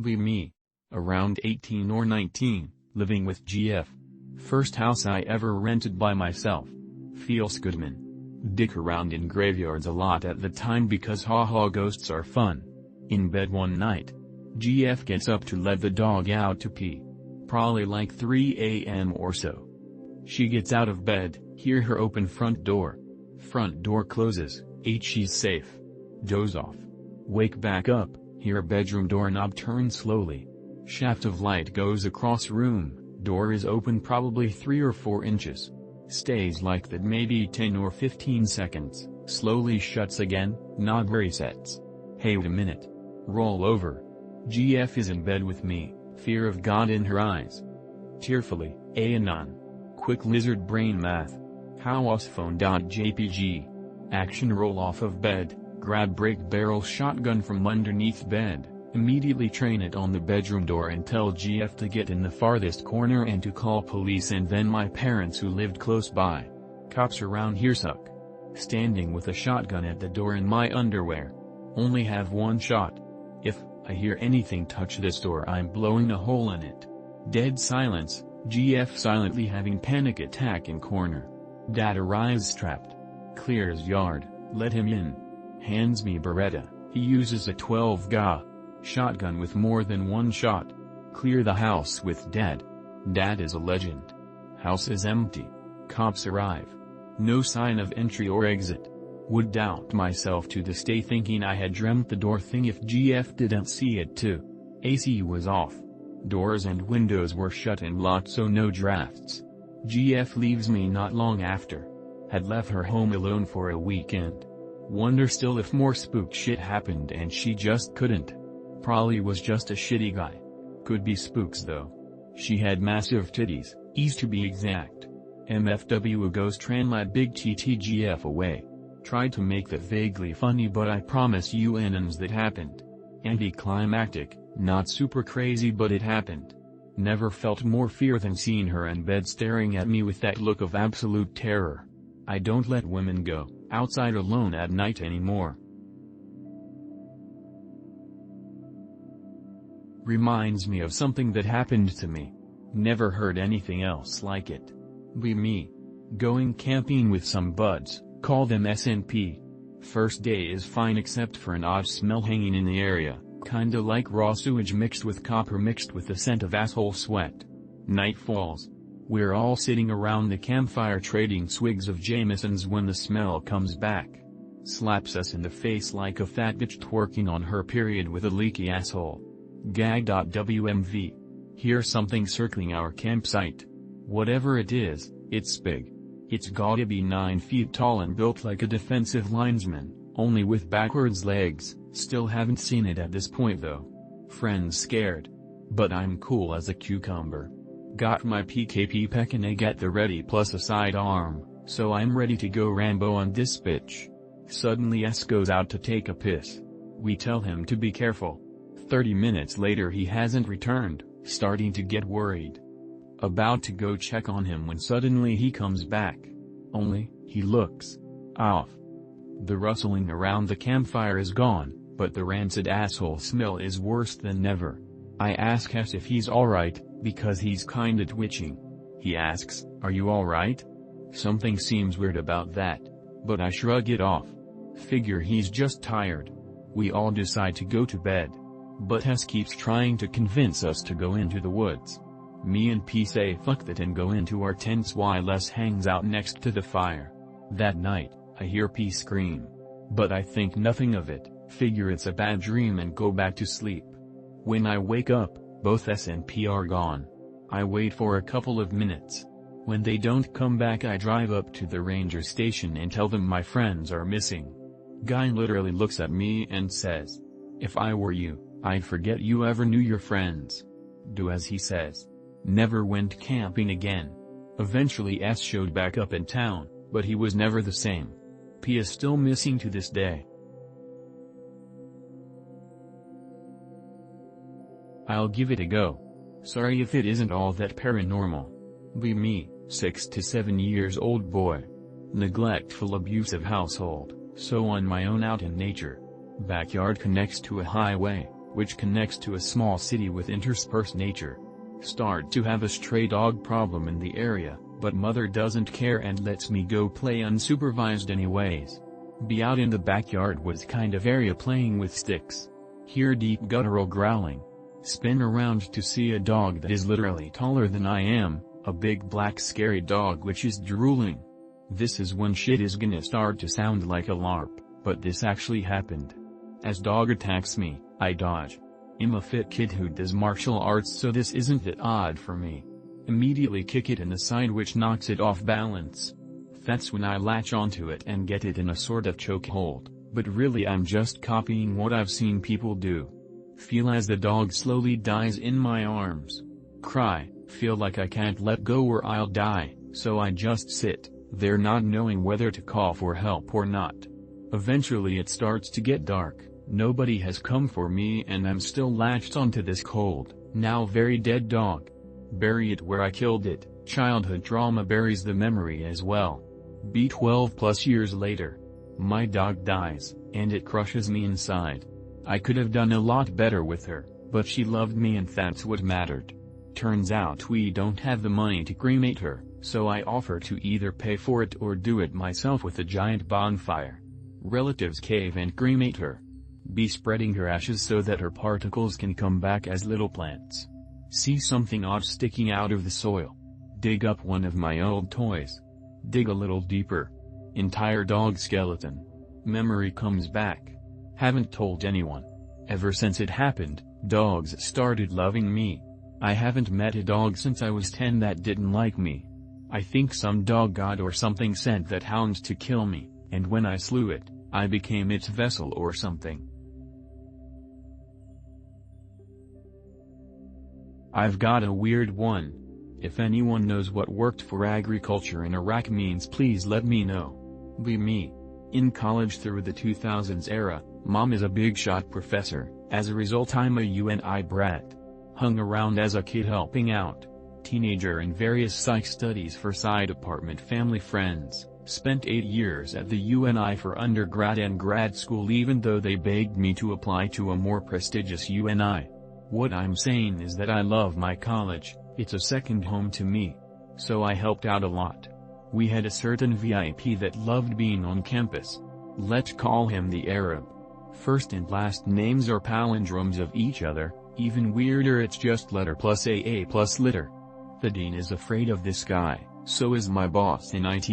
Be me. Around 18 or 19, living with GF. First house I ever rented by myself. Feels good, man. Dick around in graveyards a lot at the time because haha ghosts are fun. In bed one night. GF gets up to let the dog out to pee. Probably like 3 a.m. or so. She gets out of bed, hear her open front door. Front door closes, she's safe. Doze off. Wake back up, hear a bedroom doorknob turn slowly. Shaft of light goes across room, door is open probably 3 or 4 inches. Stays like that maybe 10 or 15 seconds, slowly shuts again, knob resets. Hey, wait a minute. Roll over. GF is in bed with me, fear of God in her eyes. Tearfully, anon. Quick lizard brain math. Housephone.jpg. Action roll off of bed, grab break barrel shotgun from underneath bed, immediately train it on the bedroom door and tell GF to get in the farthest corner and to call police and then my parents who lived close by. Cops around here suck. Standing with a shotgun at the door in my underwear. Only have one shot. If I hear anything touch this door I'm blowing a hole in it. Dead silence, GF silently having panic attack in corner. Dad arrives strapped. Clears yard, let him in. Hands me Beretta, he uses a 12 ga. Shotgun with more than one shot. Clear the house with Dad. Dad is a legend. House is empty. Cops arrive. No sign of entry or exit. Would doubt myself to this day thinking I had dreamt the door thing if GF didn't see it too. AC was off. Doors and windows were shut and locked so no drafts. GF leaves me not long after. Had left her home alone for a weekend. Wonder still if more spook shit happened and she just couldn't. Probably was just a shitty guy. Could be spooks though. She had massive titties, E's to be exact. MFW a ghost translate big TTGF away. Tried to make that vaguely funny but I promise you innings that happened. Anticlimactic, not super crazy but it happened. Never felt more fear than seeing her in bed staring at me with that look of absolute terror. I don't let women go outside alone at night anymore. Reminds me of something that happened to me. Never heard anything else like it. Be me. Going camping with some buds, call them SNP. First day is fine except for an odd smell hanging in the area, kinda like raw sewage mixed with copper mixed with the scent of asshole sweat. Night falls. We're all sitting around the campfire trading swigs of Jameson's when the smell comes back. Slaps us in the face like a fat bitch twerking on her period with a leaky asshole. Gag.wmv. Hear something circling our campsite. Whatever it is, it's big. It's gotta be 9 feet tall and built like a defensive linesman, only with backwards legs. Still haven't seen it at this point though. Friends scared. But I'm cool as a cucumber. Got my PKP peck and egg at the ready plus a sidearm, so I'm ready to go Rambo on this bitch. Suddenly S goes out to take a piss. We tell him to be careful. 30 minutes later he hasn't returned, starting to get worried. About to go check on him when suddenly he comes back. Only, he looks off. The rustling around the campfire is gone, but the rancid asshole smell is worse than ever. I ask S if he's alright, because he's kinda twitching. He asks, "Are you alright?" Something seems weird about that. But I shrug it off. Figure he's just tired. We all decide to go to bed. But Hess keeps trying to convince us to go into the woods. Me and P say fuck that and go into our tents while Les hangs out next to the fire. That night, I hear P scream. But I think nothing of it, figure it's a bad dream and go back to sleep. When I wake up, both S and P are gone. I wait for a couple of minutes. When they don't come back I drive up to the ranger station and tell them my friends are missing. Guy literally looks at me and says, "If I were you, I'd forget you ever knew your friends." Do as he says. Never went camping again. Eventually S showed back up in town, but he was never the same. P is still missing to this day. I'll give it a go. Sorry if it isn't all that paranormal. Be me, 6 to 7 years old boy. Neglectful abusive household, so on my own out in nature. Backyard connects to a highway, which connects to a small city with interspersed nature. Start to have a stray dog problem in the area, but mother doesn't care and lets me go play unsupervised anyways. Be out in the backyard woods kind of area playing with sticks. Hear deep guttural growling. Spin around to see a dog that is literally taller than I am, a big black scary dog which is drooling. This is when shit is gonna start to sound like a LARP, but this actually happened. As dog attacks me, I dodge. I'm a fit kid who does martial arts, so this isn't that odd for me. Immediately kick it in the side which knocks it off balance. That's when I latch onto it and get it in a sort of chokehold, but really I'm just copying what I've seen people do. Feel as the dog slowly dies in my arms. Cry, feel like I can't let go or I'll die, so I just sit there not knowing whether to call for help or not. Eventually it starts to get dark. Nobody has come for me and I'm still latched onto this cold, now very dead dog. Bury it where I killed it. Childhood trauma buries the memory as well. 12 plus years later. My dog dies, and it crushes me inside. I could have done a lot better with her, but she loved me and that's what mattered. Turns out we don't have the money to cremate her, so I offer to either pay for it or do it myself with a giant bonfire. Relatives cave and cremate her. Be spreading her ashes so that her particles can come back as little plants. See something odd sticking out of the soil. Dig up one of my old toys. Dig a little deeper. Entire dog skeleton. Memory comes back. Haven't told anyone. Ever since it happened, dogs started loving me. I haven't met a dog since I was 10 that didn't like me. I think some dog god or something sent that hound to kill me, and when I slew it, I became its vessel or something. I've got a weird one. If anyone knows what worked for agriculture in Iraq means, please let me know. Be me. In college through the 2000s era, mom is a big shot professor, as a result I'm a UNI brat. Hung around as a kid helping out. Teenager in various psych studies for side apartment family friends. Spent 8 years at the UNI for undergrad and grad school even though they begged me to apply to a more prestigious UNI. What I'm saying is that I love my college, it's a second home to me. So I helped out a lot. We had a certain VIP that loved being on campus. Let's call him the Arab. First and last names are palindromes of each other, even weirder it's just letter plus AA plus litter. The dean is afraid of this guy, so is my boss in IT.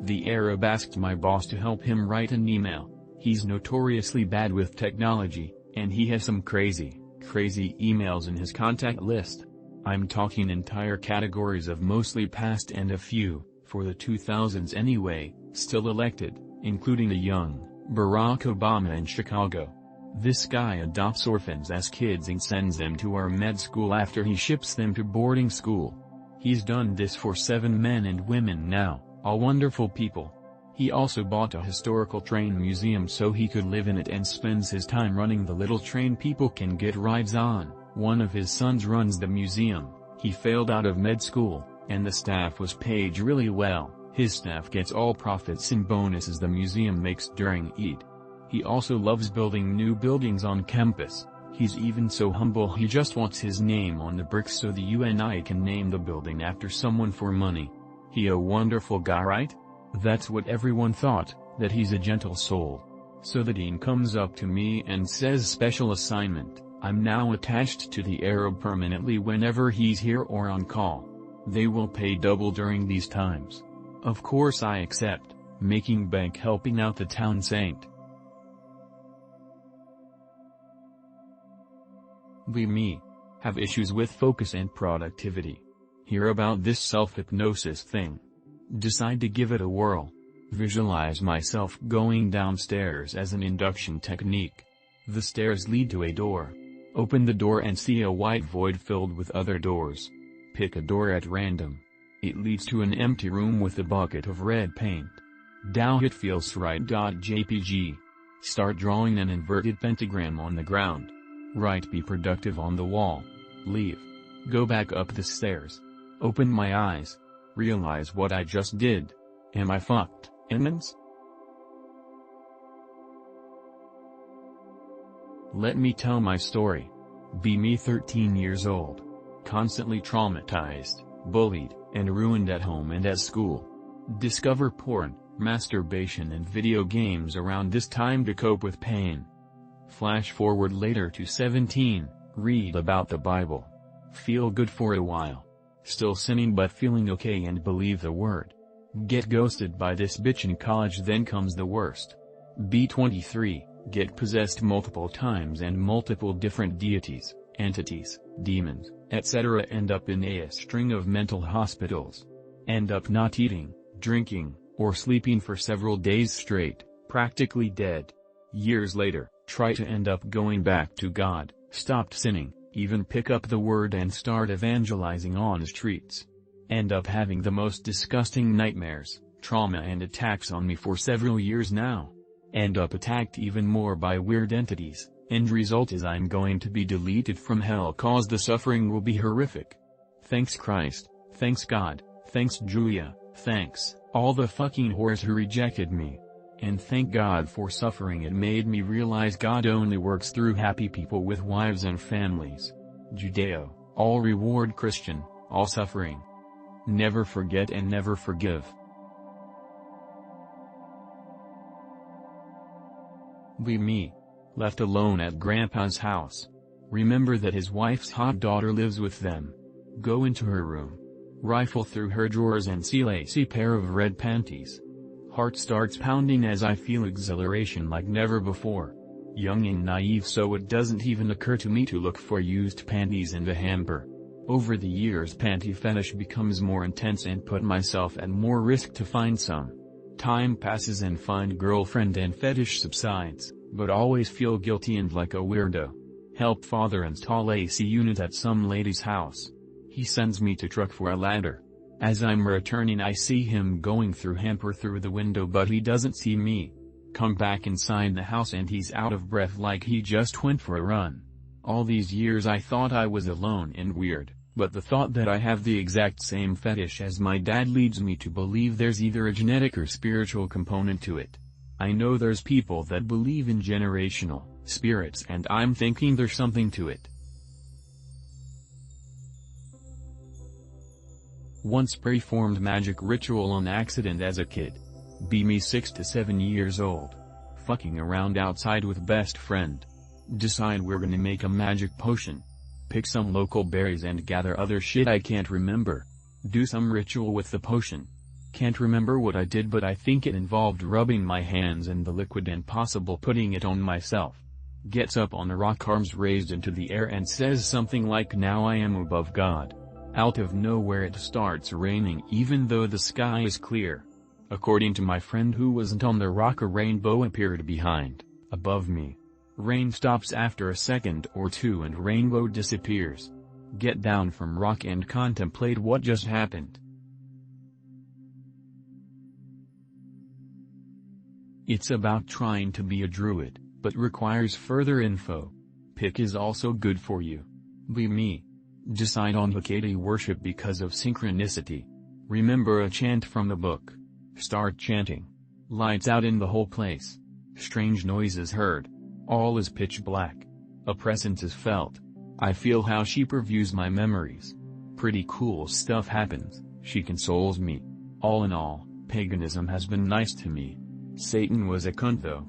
The Arab asked my boss to help him write an email. He's notoriously bad with technology, and he has some crazy emails in his contact list. I'm talking entire categories of mostly past and a few, for the 2000s anyway, still elected, including a young Barack Obama in Chicago. This guy adopts orphans as kids and sends them to our med school after he ships them to boarding school. He's done this for 7 men and women now, all wonderful people. He also bought a historical train museum so he could live in it and spends his time running the little train people can get rides on. One of his sons runs the museum. He failed out of med school, and the staff was paid really well. His staff gets all profits and bonuses the museum makes during Eid. He also loves building new buildings on campus. He's even so humble he just wants his name on the bricks so the UNI can name the building after someone for money. He a wonderful guy, right? That's what everyone thought, that he's a gentle soul. So the dean comes up to me and says special assignment, I'm now attached to the Arab permanently whenever he's here or on call. They will pay double during these times. Of course I accept, making bank helping out the town saint. Be me. Have issues with focus and productivity. Hear about this self-hypnosis thing. Decide to give it a whirl. Visualize myself going downstairs as an induction technique. The stairs lead to a door. Open the door and see a white void filled with other doors. Pick a door at random. It leads to an empty room with a bucket of red paint. Dow it feels right. JPG. Start drawing an inverted pentagram on the ground. Write be productive on the wall. Leave. Go back up the stairs. Open my eyes. Realize what I just did. Am I fucked, Emmons? Let me tell my story. Be me 13 years old. Constantly traumatized, bullied, and ruined at home and at school. Discover porn, masturbation and video games around this time to cope with pain. Flash forward later to 17, read about the Bible. Feel good for a while. Still sinning but feeling okay and believe the word. Get ghosted by this bitch in college, then comes the worst. Be 23, get possessed multiple times and multiple different deities, entities, demons, etc. End up in a string of mental hospitals. End up not eating, drinking, or sleeping for several days straight, practically dead. Years later, try to end up going back to God, stopped sinning, even pick up the word and start evangelizing on the streets. End up having the most disgusting nightmares, trauma and attacks on me for several years now. End up attacked even more by weird entities. End result is I'm going to be deleted from hell cause the suffering will be horrific. Thanks Christ, thanks God, thanks Julia, thanks all the fucking whores who rejected me. And thank God for suffering. It made me realize God only works through happy people with wives and families. Judeo, all reward Christian, all suffering. Never forget and never forgive. Be me. Left alone at Grandpa's house. Remember that his wife's hot daughter lives with them. Go into her room. Rifle through her drawers and see a lacy pair of red panties. Heart starts pounding as I feel exhilaration like never before. Young and naive, so it doesn't even occur to me to look for used panties in the hamper. Over the years panty fetish becomes more intense and put myself at more risk to find some. Time passes and find girlfriend and fetish subsides, but always feel guilty and like a weirdo. Help father install AC unit at some lady's house. He sends me to truck for a ladder. As I'm returning I see him going through hamper through the window but he doesn't see me. Come back inside the house and he's out of breath like he just went for a run. All these years I thought I was alone and weird, but the thought that I have the exact same fetish as my dad leads me to believe there's either a genetic or spiritual component to it. I know there's people that believe in generational spirits and I'm thinking there's something to it. Once performed magic ritual on accident as a kid. Be me 6 to 7 years old. Fucking around outside with best friend. Decide we're gonna make a magic potion. Pick some local berries and gather other shit I can't remember. Do some ritual with the potion. Can't remember what I did but I think it involved rubbing my hands in the liquid and possible putting it on myself. Gets up on a rock, arms raised into the air and says something like "Now I am above God." Out of nowhere it starts raining even though the sky is clear. According to my friend who wasn't on the rock, a rainbow appeared behind, above me. Rain stops after a second or two and rainbow disappears. Get down from rock and contemplate what just happened. It's about trying to be a druid, but requires further info. Pick is also good for you. Be me. Decide on Hecate worship because of synchronicity. Remember a chant from the book. Start chanting. Lights out in the whole place. Strange noises heard. All is pitch black. A presence is felt. I feel how she purviews my memories. Pretty cool stuff happens, she consoles me. All in all, paganism has been nice to me. Satan was a cunt though.